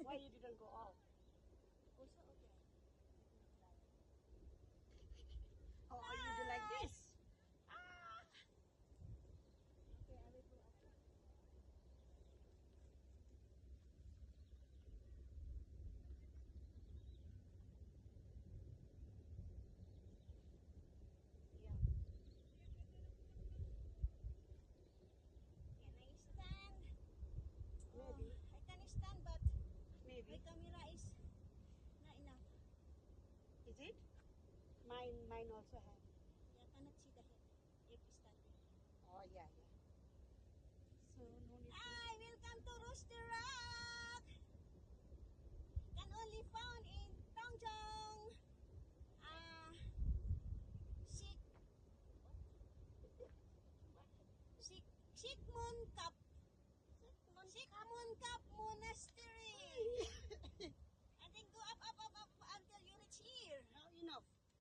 Why you didn't go out? Also okay. Oh, you do like this? Okay, I will go up. Yeah. Can I stand? Maybe. I can stand, but my Maybe. camera is not enough. Is it? Mine also have. Yeah, cannot see the head if standing. Oh, yeah, yeah. So, no need to. Hi, welcome to Rooster Rock. Can only found in Tongchong. Sik Sikmun Kap Monastery.